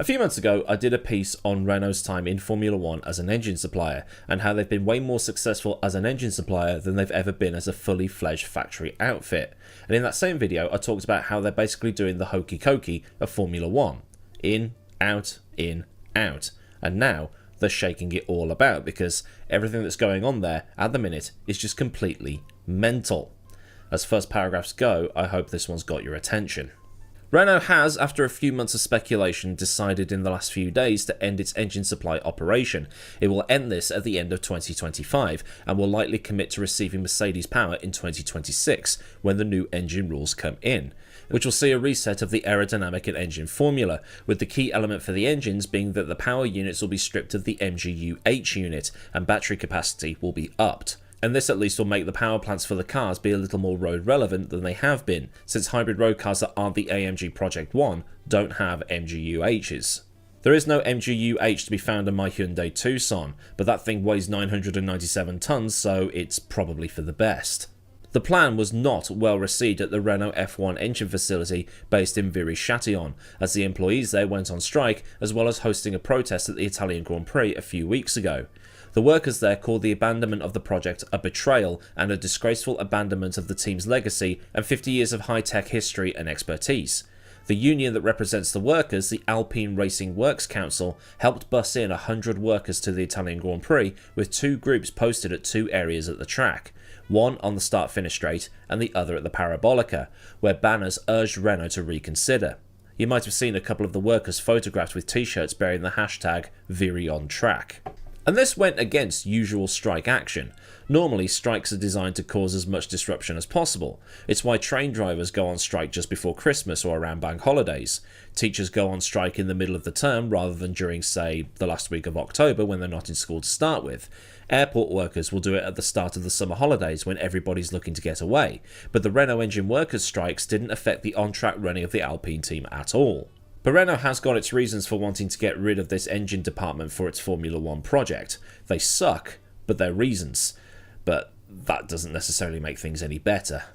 A few months ago, I did a piece on Renault's time in Formula 1 as an engine supplier, and how they've been way more successful as an engine supplier than they've ever been as a fully fledged factory outfit. And in that same video, I talked about how they're basically doing the hokey cokey of Formula 1. In, out, and now they're shaking it all about because everything that's going on there at the minute is just completely mental. As first paragraphs go, I hope this one's got your attention. Renault has, after a few months of speculation, decided in the last few days to end its engine supply operation. It will end this at the end of 2025 and will likely commit to receiving Mercedes power in 2026 when the new engine rules come in, which will see a reset of the aerodynamic and engine formula, with the key element for the engines being that the power units will be stripped of the MGU-H unit and battery capacity will be upped. And this at least will make the power plants for the cars be a little more road relevant than they have been, since hybrid road cars that aren't the AMG Project 1 don't have MGU-H's. There is no MGU-H to be found in my Hyundai Tucson, but that thing weighs 997 tons, so it's probably for the best. The plan was not well received at the Renault F1 engine facility based in Viry-Châtillon, as the employees there went on strike, as well as hosting a protest at the Italian Grand Prix a few weeks ago. The workers there called the abandonment of the project a betrayal and a disgraceful abandonment of the team's legacy and 50 years of high-tech history and expertise. The union that represents the workers, the Alpine Racing Works Council, helped bus in 100 workers to the Italian Grand Prix with two groups posted at two areas at the track, one on the start-finish straight and the other at the Parabolica, where banners urged Renault to reconsider. You might have seen a couple of the workers photographed with t-shirts bearing the hashtag #ViryOnTrack. And this went against usual strike action. Normally, strikes are designed to cause as much disruption as possible. It's why train drivers go on strike just before Christmas or around bank holidays. Teachers go on strike in the middle of the term rather than during, say, the last week of October when they're not in school to start with. Airport workers will do it at the start of the summer holidays when everybody's looking to get away. But the Renault engine workers' strikes didn't affect the on-track running of the Alpine team at all. But Renault has got its reasons for wanting to get rid of this engine department for its Formula 1 project. They suck, but they're reasons. But that doesn't necessarily make things any better.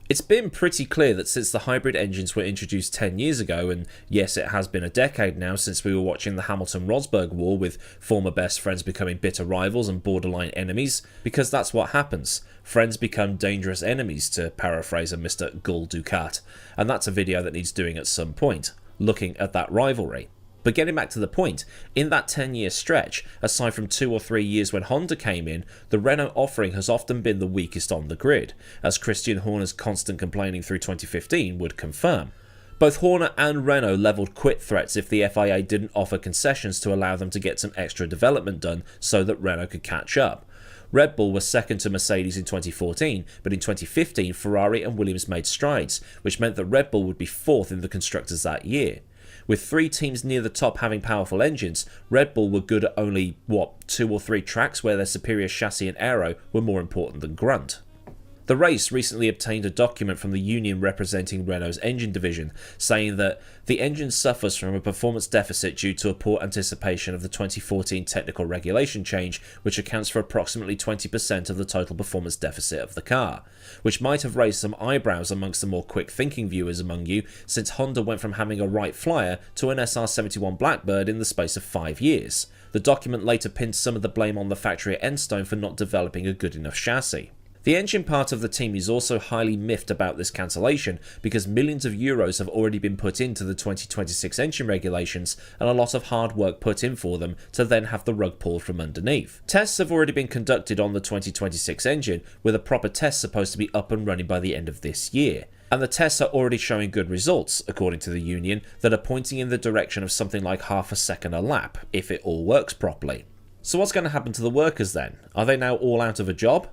It's been pretty clear that since the hybrid engines were introduced 10 years ago, and yes, it has been a decade now since we were watching the Hamilton-Rosberg war with former best friends becoming bitter rivals and borderline enemies, because that's what happens. Friends become dangerous enemies, to paraphrase a Mr. Gul Dukat, and that's a video that needs doing at some point, looking at that rivalry. But getting back to the point, in that 10-year stretch, aside from 2 or 3 years when Honda came in, the Renault offering has often been the weakest on the grid, as Christian Horner's constant complaining through 2015 would confirm. Both Horner and Renault levelled quit threats if the FIA didn't offer concessions to allow them to get some extra development done so that Renault could catch up. Red Bull was second to Mercedes in 2014, but in 2015 Ferrari and Williams made strides, which meant that Red Bull would be fourth in the constructors that year. With 3 teams near the top having powerful engines, Red Bull were good at only, 2 or 3 tracks where their superior chassis and aero were more important than grunt. The race recently obtained a document from the union representing Renault's engine division, saying that the engine suffers from a performance deficit due to a poor anticipation of the 2014 technical regulation change, which accounts for approximately 20% of the total performance deficit of the car, which might have raised some eyebrows amongst the more quick-thinking viewers among you, since Honda went from having a Wright Flyer to an SR71 Blackbird in the space of 5 years. The document later pinned some of the blame on the factory at Enstone for not developing a good enough chassis. The engine part of the team is also highly miffed about this cancellation because millions of euros have already been put into the 2026 engine regulations and a lot of hard work put in for them to then have the rug pulled from underneath. Tests have already been conducted on the 2026 engine, with a proper test supposed to be up and running by the end of this year. And the tests are already showing good results, according to the union, that are pointing in the direction of something like half a second a lap, if it all works properly. So what's going to happen to the workers then? Are they now all out of a job?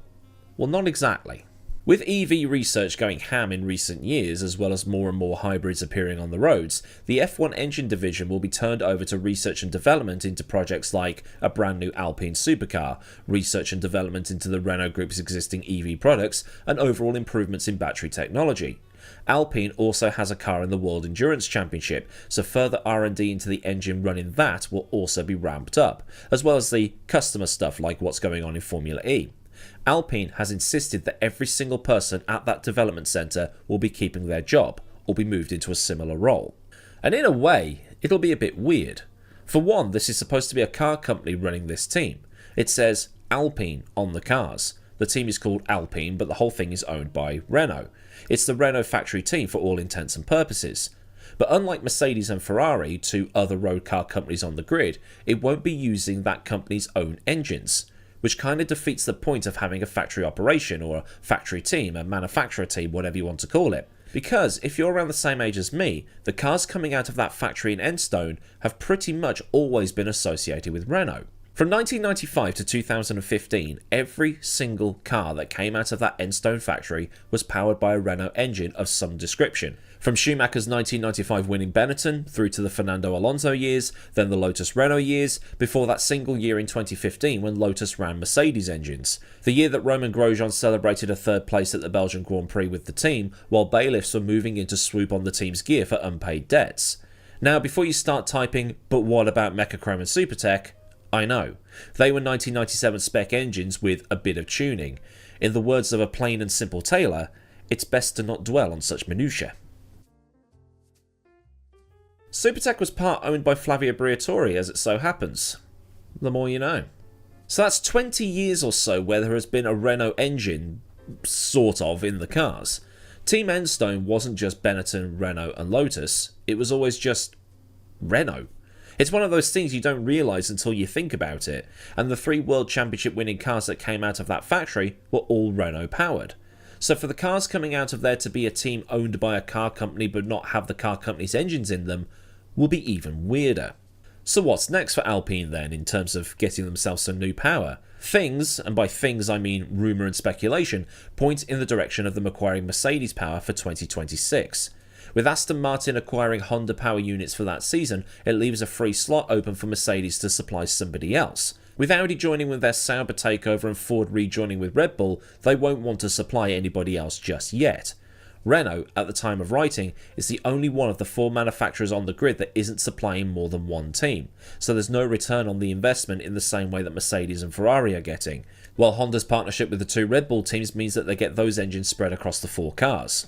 Well, not exactly. With EV research going ham in recent years, as well as more and more hybrids appearing on the roads, the F1 engine division will be turned over to research and development into projects like a brand new Alpine supercar, research and development into the Renault Group's existing EV products, and overall improvements in battery technology. Alpine also has a car in the World Endurance Championship, so further R&D into the engine running that will also be ramped up, as well as the customer stuff like what's going on in Formula E. Alpine has insisted that every single person at that development centre will be keeping their job, or be moved into a similar role. And in a way, it'll be a bit weird. For one, this is supposed to be a car company running this team. It says Alpine on the cars. The team is called Alpine, but the whole thing is owned by Renault. It's the Renault factory team for all intents and purposes. But unlike Mercedes and Ferrari, two other road car companies on the grid, it won't be using that company's own engines, which kind of defeats the point of having a factory operation or a factory team, a manufacturer team, whatever you want to call it. Because if you're around the same age as me, the cars coming out of that factory in Enstone have pretty much always been associated with Renault. From 1995 to 2015, every single car that came out of that Enstone factory was powered by a Renault engine of some description. From Schumacher's 1995 winning Benetton through to the Fernando Alonso years, then the Lotus Renault years, before that single year in 2015 when Lotus ran Mercedes engines. The year that Romain Grosjean celebrated a third place at the Belgian Grand Prix with the team, while bailiffs were moving in to swoop on the team's gear for unpaid debts. Now, before you start typing, but what about Mechachrome and Supertech? I know. They were 1997 spec engines with a bit of tuning. In the words of a plain and simple tailor, it's best to not dwell on such minutiae. Supertech was part owned by Flavio Briatore, as it so happens. The more you know. So that's 20 years or so where there has been a Renault engine, sort of, in the cars. Team Enstone wasn't just Benetton, Renault and Lotus, it was always just Renault. It's one of those things you don't realise until you think about it, and the 3 World Championship winning cars that came out of that factory were all Renault powered. So for the cars coming out of there to be a team owned by a car company but not have the car company's engines in them will be even weirder. So what's next for Alpine then in terms of getting themselves some new power? Things, and by things I mean rumour and speculation, point in the direction of them acquiring Mercedes power for 2026. With Aston Martin acquiring Honda power units for that season, it leaves a free slot open for Mercedes to supply somebody else. With Audi joining with their Sauber takeover and Ford rejoining with Red Bull, they won't want to supply anybody else just yet. Renault, at the time of writing, is the only one of the 4 manufacturers on the grid that isn't supplying more than one team, so there's no return on the investment in the same way that Mercedes and Ferrari are getting, while Honda's partnership with the 2 Red Bull teams means that they get those engines spread across the 4 cars.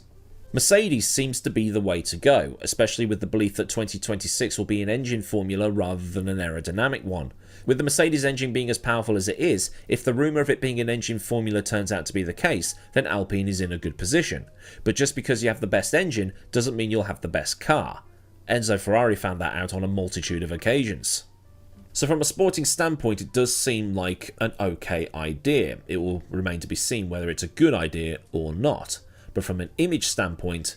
Mercedes seems to be the way to go, especially with the belief that 2026 will be an engine formula rather than an aerodynamic one. With the Mercedes engine being as powerful as it is, if the rumour of it being an engine formula turns out to be the case, then Alpine is in a good position. But just because you have the best engine doesn't mean you'll have the best car. Enzo Ferrari found that out on a multitude of occasions. So from a sporting standpoint, it does seem like an okay idea. It will remain to be seen whether it's a good idea or not. But from an image standpoint,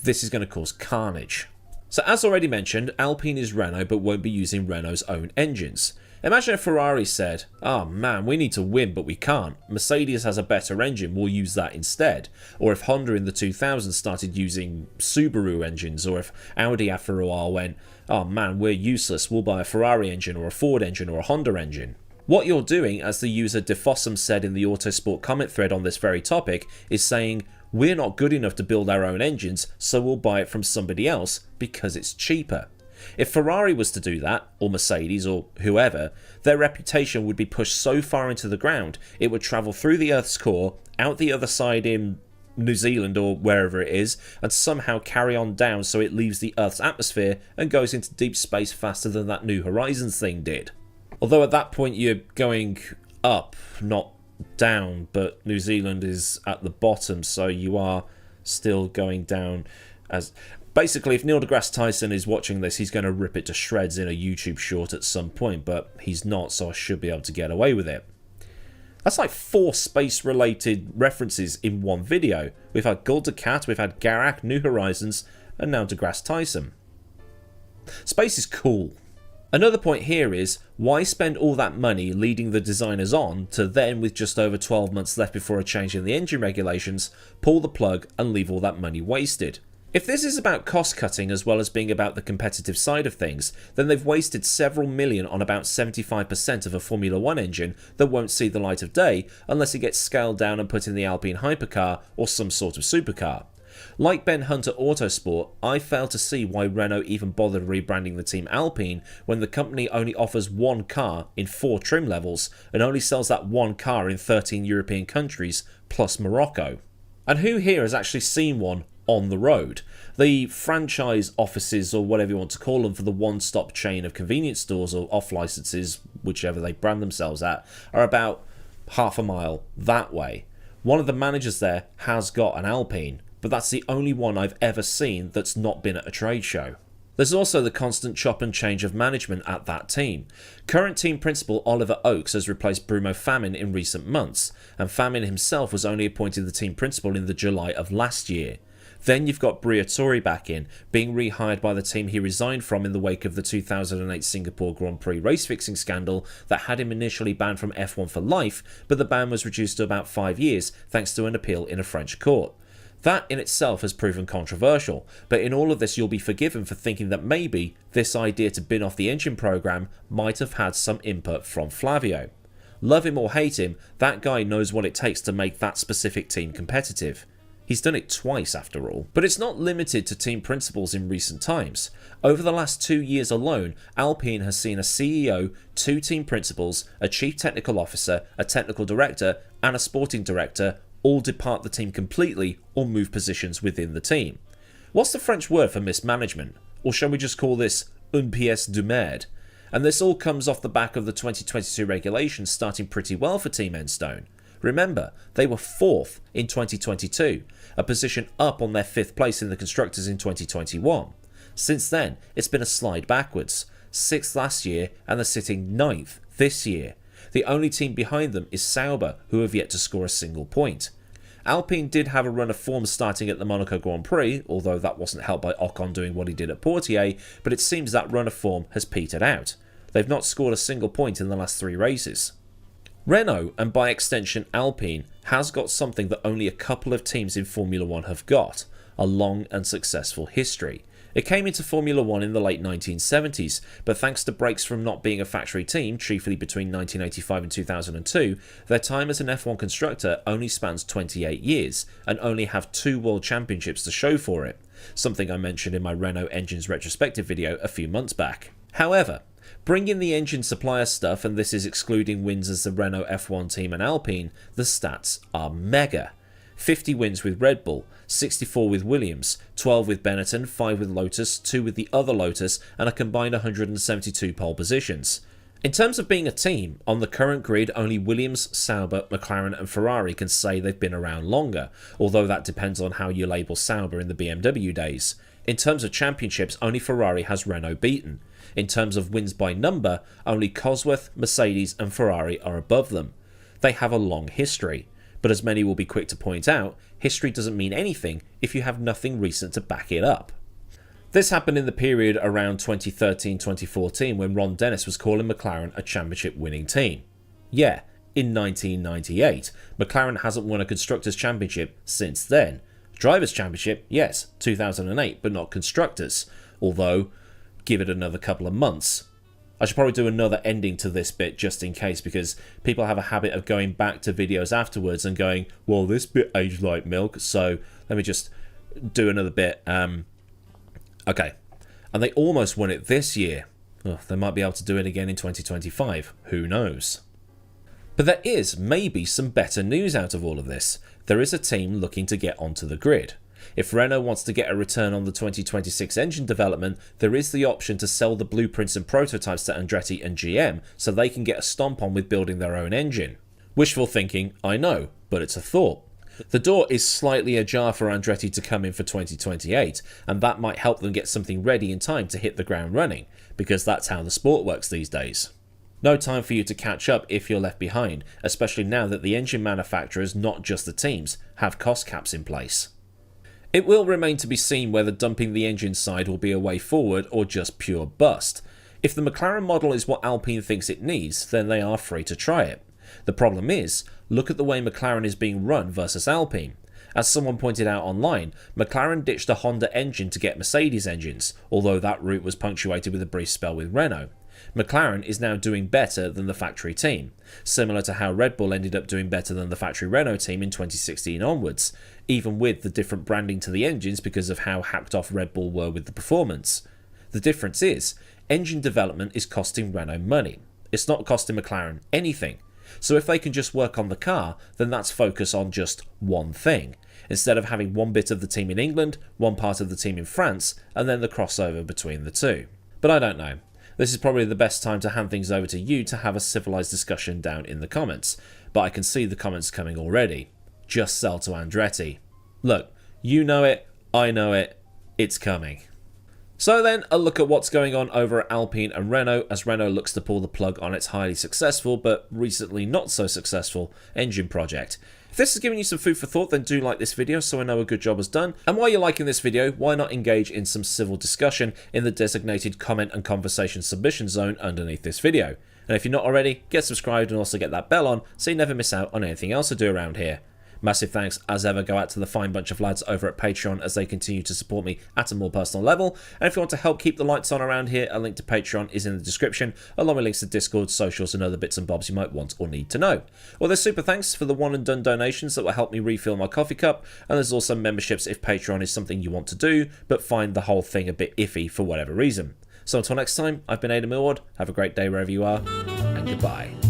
this is going to cause carnage. So as already mentioned, Alpine is Renault but won't be using Renault's own engines. Imagine if Ferrari said, "Oh man, we need to win but we can't. Mercedes has a better engine, we'll use that instead." Or if Honda in the 2000s started using Subaru engines, or if Audi after a while went, "Oh man, we're useless, we'll buy a Ferrari engine or a Ford engine or a Honda engine." What you're doing, as the user Defossum said in the Autosport comment thread on this very topic, is saying, we're not good enough to build our own engines, so we'll buy it from somebody else because it's cheaper. If Ferrari was to do that, or Mercedes, or whoever, their reputation would be pushed so far into the ground, it would travel through the Earth's core, out the other side in New Zealand or wherever it is, and somehow carry on down so it leaves the Earth's atmosphere and goes into deep space faster than that New Horizons thing did. Although at that point you're going up, not down, but New Zealand is at the bottom, so you are still going down. As basically, if Neil deGrasse Tyson is watching this, he's going to rip it to shreds in a YouTube short at some point, but he's not, so I should be able to get away with it. That's like 4 space-related references in one video. We've had Gul Dukat, we've had Garak, New Horizons, and now deGrasse Tyson. Space is cool. Another point here is, why spend all that money leading the designers on to then, with just over 12 months left before a change in the engine regulations, pull the plug and leave all that money wasted? If this is about cost cutting as well as being about the competitive side of things, then they've wasted several million on about 75% of a Formula 1 engine that won't see the light of day unless it gets scaled down and put in the Alpine hypercar or some sort of supercar. Like Ben Hunt at Autosport, I fail to see why Renault even bothered rebranding the team Alpine when the company only offers one car in 4 trim levels and only sells that one car in 13 European countries plus Morocco. And who here has actually seen one on the road. The franchise offices, or whatever you want to call them, for the one-stop chain of convenience stores or off-licenses, whichever they brand themselves at, are about half a mile that way. One of the managers there has got an Alpine, but that's the only one I've ever seen that's not been at a trade show. There's also the constant chop and change of management at that team. Current team principal Oliver Oakes has replaced Bruno Famin in recent months, and Famin himself was only appointed the team principal in the July of last year. Then you've got Briatore back in, being rehired by the team he resigned from in the wake of the 2008 Singapore Grand Prix race fixing scandal that had him initially banned from F1 for life, but the ban was reduced to about 5 years thanks to an appeal in a French court. That in itself has proven controversial, but in all of this you'll be forgiven for thinking that maybe this idea to bin off the engine program might have had some input from Flavio. Love him or hate him, that guy knows what it takes to make that specific team competitive. He's done it twice after all. But it's not limited to team principals in recent times. Over the last 2 years alone, Alpine has seen a CEO, 2 team principals, a chief technical officer, a technical director, and a sporting director all depart the team completely or move positions within the team. What's the French word for mismanagement? Or shall we just call this une pièce de merde? And this all comes off the back of the 2022 regulations starting pretty well for Team Enstone. Remember, they were 4th in 2022, a position up on their 5th place in the Constructors in 2021. Since then, it's been a slide backwards, 6th last year and they're sitting 9th this year. The only team behind them is Sauber, who have yet to score a single point. Alpine did have a run of form starting at the Monaco Grand Prix, although that wasn't helped by Ocon doing what he did at Portier, but it seems that run of form has petered out. They've not scored a single point in the last 3 races. Renault, and by extension Alpine, has got something that only a couple of teams in Formula 1 have got, a long and successful history. It came into Formula 1 in the late 1970s, but thanks to breaks from not being a factory team, chiefly between 1985 and 2002, their time as an F1 constructor only spans 28 years, and only have 2 World Championships to show for it, something I mentioned in my Renault Engines retrospective video a few months back. However, bring in the engine supplier stuff, and this is excluding wins as the Renault F1 team and Alpine, the stats are mega. 50 wins with Red Bull, 64 with Williams, 12 with Benetton, 5 with Lotus, 2 with the other Lotus, and a combined 172 pole positions. In terms of being a team, on the current grid only Williams, Sauber, McLaren and Ferrari can say they've been around longer, although that depends on how you label Sauber in the BMW days. In terms of championships, only Ferrari has Renault beaten. In terms of wins by number, only Cosworth, Mercedes and Ferrari are above them. They have a long history. But as many will be quick to point out, history doesn't mean anything if you have nothing recent to back it up. This happened in the period around 2013-2014 when Ron Dennis was calling McLaren a championship winning team. Yeah, in 1998, McLaren hasn't won a Constructors' Championship since then. Drivers' Championship, yes, 2008, but not Constructors, although, give it another couple of months. I should probably do another ending to this bit just in case, because people have a habit of going back to videos afterwards and going, well, this bit aged like milk, so let me just do another bit. Okay. And they almost won it this year. Oh, they might be able to do it again in 2025. Who knows? But there is maybe some better news out of all of this. There is a team looking to get onto the grid. If Renault wants to get a return on the 2026 engine development, there is the option to sell the blueprints and prototypes to Andretti and GM so they can get a stomp on with building their own engine. Wishful thinking, I know, but it's a thought. The door is slightly ajar for Andretti to come in for 2028, and that might help them get something ready in time to hit the ground running, because that's how the sport works these days. No time for you to catch up if you're left behind, especially now that the engine manufacturers, not just the teams, have cost caps in place. It will remain to be seen whether dumping the engine side will be a way forward or just pure bust. If the McLaren model is what Alpine thinks it needs, then they are free to try it. The problem is, look at the way McLaren is being run versus Alpine. As someone pointed out online, McLaren ditched a Honda engine to get Mercedes engines, although that route was punctuated with a brief spell with Renault. McLaren is now doing better than the factory team, similar to how Red Bull ended up doing better than the factory Renault team in 2016 onwards, even with the different branding to the engines because of how hacked off Red Bull were with the performance. The difference is, engine development is costing Renault money. It's not costing McLaren anything. So if they can just work on the car, then that's focus on just one thing, instead of having one bit of the team in England, one part of the team in France, and then the crossover between the two. But I don't know. This is probably the best time to hand things over to you to have a civilised discussion down in the comments, but I can see the comments coming already. Just sell to Andretti. Look, you know it, I know it, it's coming. So then, a look at what's going on over at Alpine and Renault as Renault looks to pull the plug on its highly successful, but recently not so successful, engine project. If this has given you some food for thought, then do like this video so I know a good job was done. And while you're liking this video, why not engage in some civil discussion in the designated comment and conversation submission zone underneath this video. And if you're not already, get subscribed and also get that bell on so you never miss out on anything else I do around here. Massive thanks as ever go out to the fine bunch of lads over at Patreon as they continue to support me at a more personal level. And if you want to help keep the lights on around here, a link to Patreon is in the description, along with links to Discord, socials and other bits and bobs you might want or need to know. Well, there's super thanks for the one and done donations that will help me refill my coffee cup, and there's also memberships if Patreon is something you want to do, but find the whole thing a bit iffy for whatever reason. So until next time, I've been Millward, have a great day wherever you are, and goodbye.